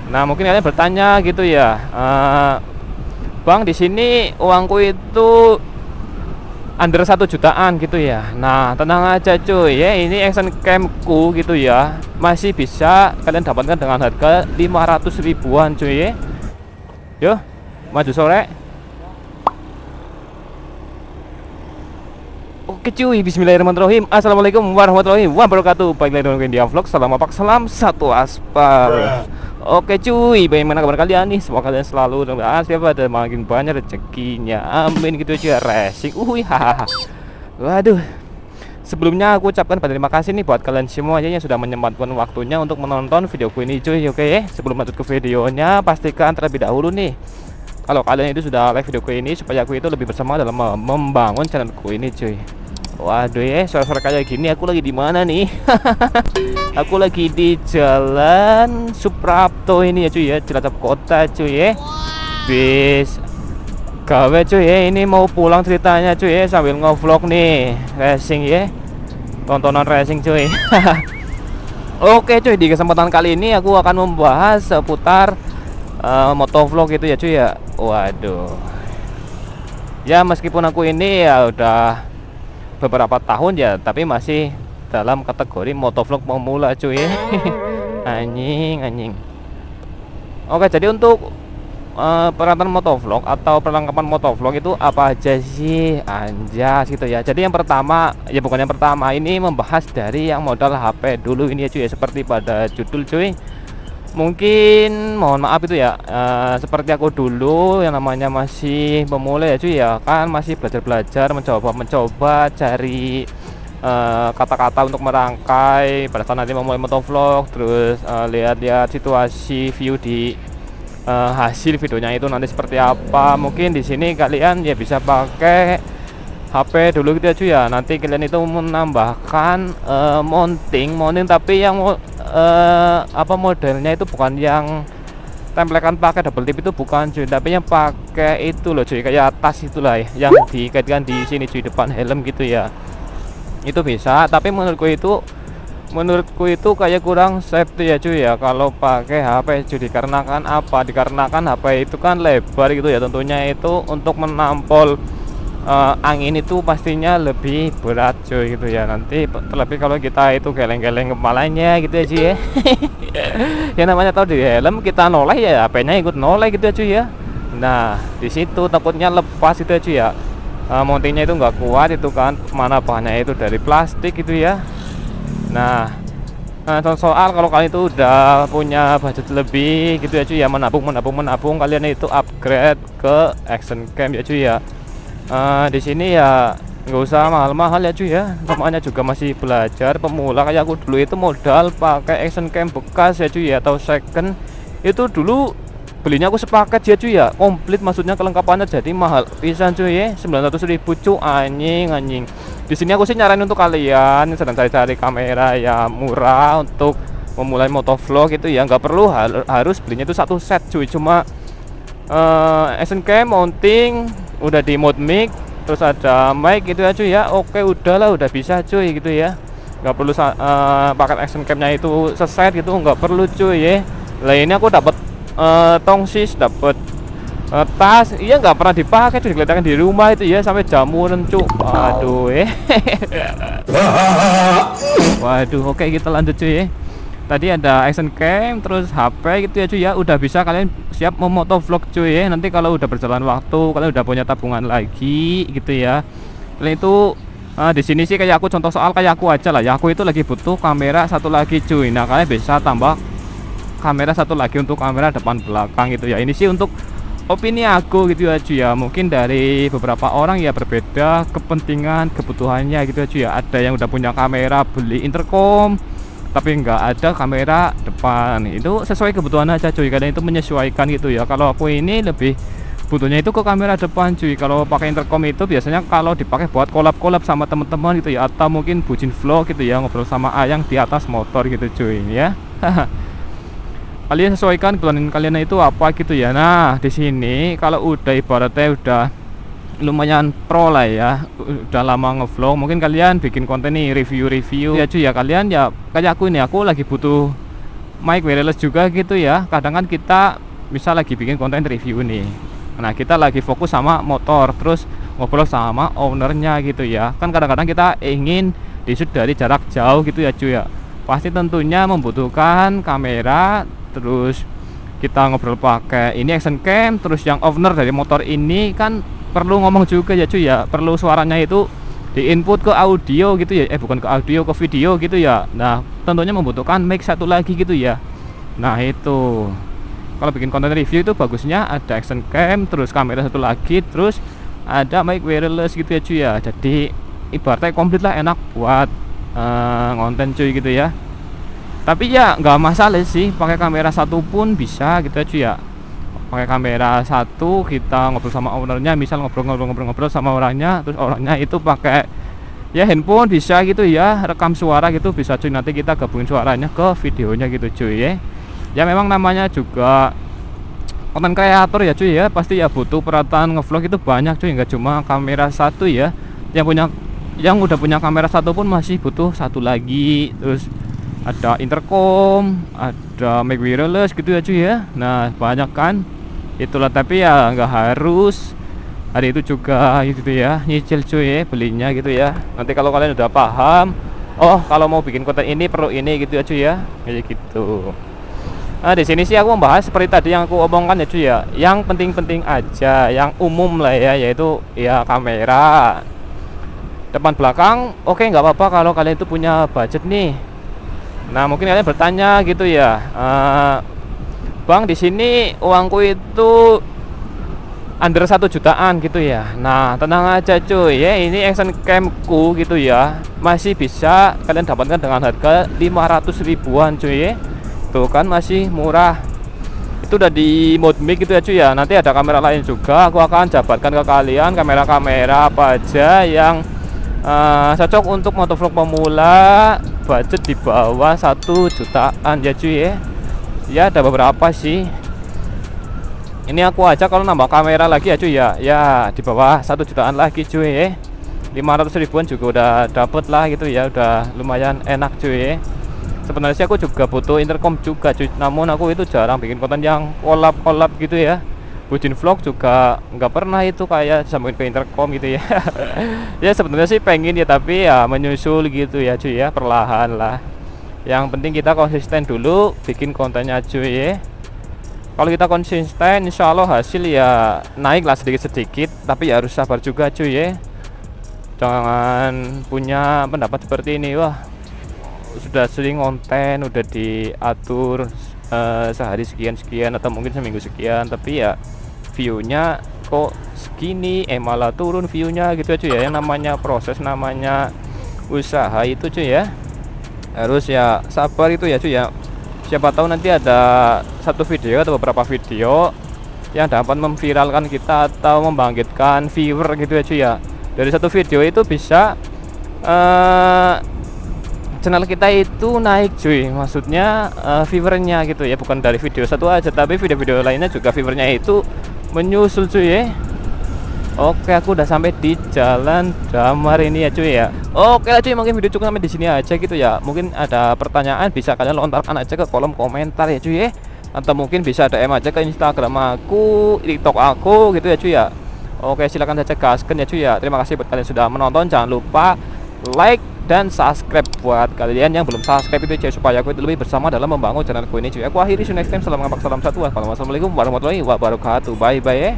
Nah, mungkin kalian bertanya gitu ya, Bang, di sini uangku itu under 1 jutaan gitu ya. Nah, tenang aja cuy ya, ini action camku gitu ya, masih bisa kalian dapatkan dengan harga 500 ribuan cuy ya. Yo, maju sore. Oke cuy, bismillahirrahmanirrahim. Assalamualaikum warahmatullahi wabarakatuh. Balik lagi dengan Dia Vlog. Salam apak, salam satu aspal. Oke cuy, bagaimana kabar kalian nih? Semoga kalian selalu dengan siapa ada makin banyak rezekinya. Amin gitu aja. Racing. Hahaha. Waduh. Sebelumnya aku ucapkan terima kasih nih buat kalian semuanya yang sudah menyempatkan waktunya untuk menonton videoku ini cuy. Oke, sebelum lanjut ke videonya, pastikan terlebih dahulu nih kalau kalian itu sudah like videoku ini supaya aku itu lebih bersemangat dalam membangun channelku ini cuy. Waduh ya, suara-suara kayak gini aku lagi di mana nih? Aku lagi di Jalan Suprapto ini ya cuy ya, Cilacap Kota cuy ya. Bis gawe cuy ya, ini mau pulang ceritanya cuy ya, sambil ngevlog nih racing ya. Tontonan racing cuy. Oke cuy, di kesempatan kali ini aku akan membahas seputar motovlog gitu ya cuy ya. Waduh. Ya meskipun aku ini ya udah beberapa tahun ya, tapi masih dalam kategori motovlog pemula cuy. Anjing. Oke, jadi untuk peralatan motovlog atau perlengkapan motovlog itu apa aja sih, anjas gitu ya. Jadi yang pertama, ya bukan yang pertama, ini membahas dari yang modal HP dulu ini ya cuy ya, seperti pada judul cuy. Mungkin mohon maaf itu ya, seperti aku dulu yang namanya masih pemula ya cuy ya, kan masih belajar mencoba cari kata-kata untuk merangkai pada saat nanti memulai motovlog. Terus lihat-lihat situasi view di hasil videonya itu nanti seperti apa. Mungkin di sini kalian ya bisa pakai HP dulu gitu ya cuy ya. Nanti kalian itu menambahkan mounting tapi yang modelnya itu bukan yang templekan pakai double tip itu, bukan cuy, tapi yang pakai itu loh cuy, kayak tas itulah ya, yang dikaitkan di sini cuy, depan helm gitu ya. Itu bisa, tapi menurutku itu kayak kurang safety ya cuy ya kalau pakai HP cuy. Dikarenakan apa? Dikarenakan HP itu kan lebar gitu ya, tentunya itu untuk menampol angin itu pastinya lebih berat cuy gitu ya. Nanti terlebih kalau kita itu geleng-geleng kepalanya gitu ya cuy ya. Ya namanya tahu di helm kita noleh ya HP-nya ikut noleh gitu ya cuy ya. Nah di situ takutnya lepas itu ya cuy ya. Mountingnya itu nggak kuat itu kan, mana bahannya itu dari plastik gitu ya. Nah soal kalau kalian itu udah punya budget lebih gitu ya cuy ya, menabung kalian itu upgrade ke action cam ya cuy ya. Di sini ya nggak usah mahal-mahal ya cuy ya, namanya juga masih belajar pemula. Kayak aku dulu itu modal pakai action cam bekas ya cuy ya, atau second itu dulu belinya aku sepaket ya cuy ya, komplit maksudnya kelengkapannya, jadi mahal pisan cuy ya, 900 ribu cuy. Anjing. Di sini aku sih nyaranin untuk kalian yang sedang cari-cari kamera ya murah untuk memulai motovlog itu ya, nggak perlu harus belinya itu satu set cuy. Cuma action cam, mounting, udah di mode mic, terus ada mic gitu ya cuy ya. Oke, udahlah, udah bisa cuy gitu ya, nggak perlu paket action camnya itu seset gitu, nggak perlu cuy ya. Lah ini aku dapat tongsis, dapat tas, iya nggak pernah dipakai cuy, diletakkan di rumah itu ya sampai jamuran cuy. Waduh waduh. Oke, kita lanjut cuy ya. Tadi ada action cam, terus HP gitu ya cuy ya, udah bisa kalian siap memotovlog cuy ya. Nanti kalau udah berjalan waktu, kalian udah punya tabungan lagi gitu ya, kalian itu di sini sih kayak aku, contoh soal kayak aku aja lah ya, aku itu lagi butuh kamera satu lagi cuy. Nah kalian bisa tambah kamera satu lagi untuk kamera depan belakang gitu ya. Ini sih untuk opini aku gitu ya cuy ya, mungkin dari beberapa orang ya berbeda kepentingan kebutuhannya gitu ya cuy ya. Ada yang udah punya kamera beli intercom tapi nggak ada kamera depan, itu sesuai kebutuhan aja cuy, kadang itu menyesuaikan gitu ya. Kalau aku ini lebih butuhnya itu ke kamera depan cuy. Kalau pakai intercom itu biasanya kalau dipakai buat collab sama teman-teman gitu ya, atau mungkin bucin vlog gitu ya, ngobrol sama ayang di atas motor gitu cuy ya. Kalian sesuaikan kebutuhan kalian itu apa gitu ya. Nah di sini kalau udah ibaratnya udah lumayan pro lah ya, udah lama ngevlog, mungkin kalian bikin konten nih review ya cuy ya. Kalian ya kayak aku ini, aku lagi butuh mic wireless juga gitu ya. Kadang kan kita misal lagi bikin konten review nih, nah kita lagi fokus sama motor terus ngobrol sama ownernya gitu ya. Kan kadang-kadang kita ingin di-shoot dari jarak jauh gitu ya cuy ya. Pasti tentunya membutuhkan kamera, terus kita ngobrol pakai ini action cam, terus yang owner dari motor ini kan perlu ngomong juga ya cuy ya, perlu suaranya itu di input ke audio gitu ya, bukan ke audio, ke video gitu ya. Nah tentunya membutuhkan mic satu lagi gitu ya. Nah itu kalau bikin konten review itu bagusnya ada action cam, terus kamera satu lagi, terus ada mic wireless gitu ya cuy ya. Jadi ibaratnya komplit lah, enak buat konten cuy gitu ya. Tapi ya nggak masalah sih pakai kamera satu pun bisa gitu ya cuy ya. Pakai kamera satu kita ngobrol sama ownernya, misal ngobrol sama orangnya, terus orangnya itu pakai ya handphone bisa gitu ya, rekam suara gitu bisa cuy, nanti kita gabungin suaranya ke videonya gitu cuy ya. Ya memang namanya juga konten kreator ya cuy ya, pasti ya butuh peralatan ngevlog itu banyak cuy, nggak cuma kamera satu ya. Yang udah punya kamera satu pun masih butuh satu lagi, terus ada intercom, ada mic wireless gitu ya cuy ya. Nah banyak kan itulah, tapi ya nggak harus hari itu juga gitu ya, nyicil cuy ya belinya gitu ya. Nanti kalau kalian udah paham, oh kalau mau bikin konten ini perlu ini gitu ya cuy ya, kayak gitu. Nah di sini sih aku membahas seperti tadi yang aku omongkan ya cuy ya, yang penting-penting aja, yang umum lah ya, yaitu ya kamera depan belakang. Oke nggak apa-apa kalau kalian itu punya budget nih. Nah mungkin kalian bertanya gitu ya, Bang di sini uangku itu under 1 jutaan gitu ya. Nah tenang aja cuy ya, ini action camku gitu ya, masih bisa kalian dapatkan dengan harga 500 ribuan cuy ya. Tuh kan masih murah. Itu udah di mode mic gitu ya cuy ya. Nanti ada kamera lain juga, aku akan jabarkan ke kalian kamera-kamera apa aja yang cocok untuk motovlog pemula, budget di bawah 1 jutaan ya cuy ya. Ya ada beberapa sih. Ini aku aja kalau nambah kamera lagi ya cuy ya, ya di bawah 1 jutaan lagi cuy ya. 500 ribuan juga udah dapet lah gitu ya, udah lumayan enak cuy ya. Sebenarnya sih aku juga butuh intercom juga cuy, namun aku itu jarang bikin konten yang collab gitu ya. Bucin vlog juga nggak pernah itu kayak sambungin ke intercom gitu ya. Ya sebenarnya sih pengen ya, tapi ya menyusul gitu ya cuy ya, perlahan lah. Yang penting kita konsisten dulu bikin kontennya cuy ya. Kalau kita konsisten, insya Allah hasil ya naik lah sedikit-sedikit, tapi ya harus sabar juga cuy ya. Jangan punya pendapat seperti ini, wah sudah sering konten, udah diatur sehari sekian atau mungkin seminggu sekian, tapi ya viewnya kok segini, malah turun viewnya gitu ya cuy ya. Yang namanya proses, namanya usaha itu cuy ya, harus ya sabar itu ya cuy ya. Siapa tahu nanti ada satu video atau beberapa video yang dapat memviralkan kita atau membangkitkan viewer gitu ya cuy ya. Dari satu video itu bisa channel kita itu naik cuy, maksudnya viewernya gitu ya, bukan dari video satu aja, tapi video-video lainnya juga viewernya itu menyusul cuy ya. Oke, aku udah sampai di Jalan Damar ini ya cuy ya. Oke lah cuy, mungkin video cukup sampai di sini aja gitu ya. Mungkin ada pertanyaan bisa kalian lontarkan aja ke kolom komentar ya cuy ya. Atau mungkin bisa DM aja ke Instagram aku, TikTok aku gitu ya cuy ya. Oke, silakan saja gaskan ya cuy ya. Terima kasih buat kalian sudah menonton. Jangan lupa like dan subscribe buat kalian yang belum subscribe itu cuy, supaya aku itu lebih bersama dalam membangun channelku ini cuy. Aku akhiri, see you next time. Salam ngambek, salam satu. Wassalamualaikum warahmatullahi wabarakatuh. Bye bye ya.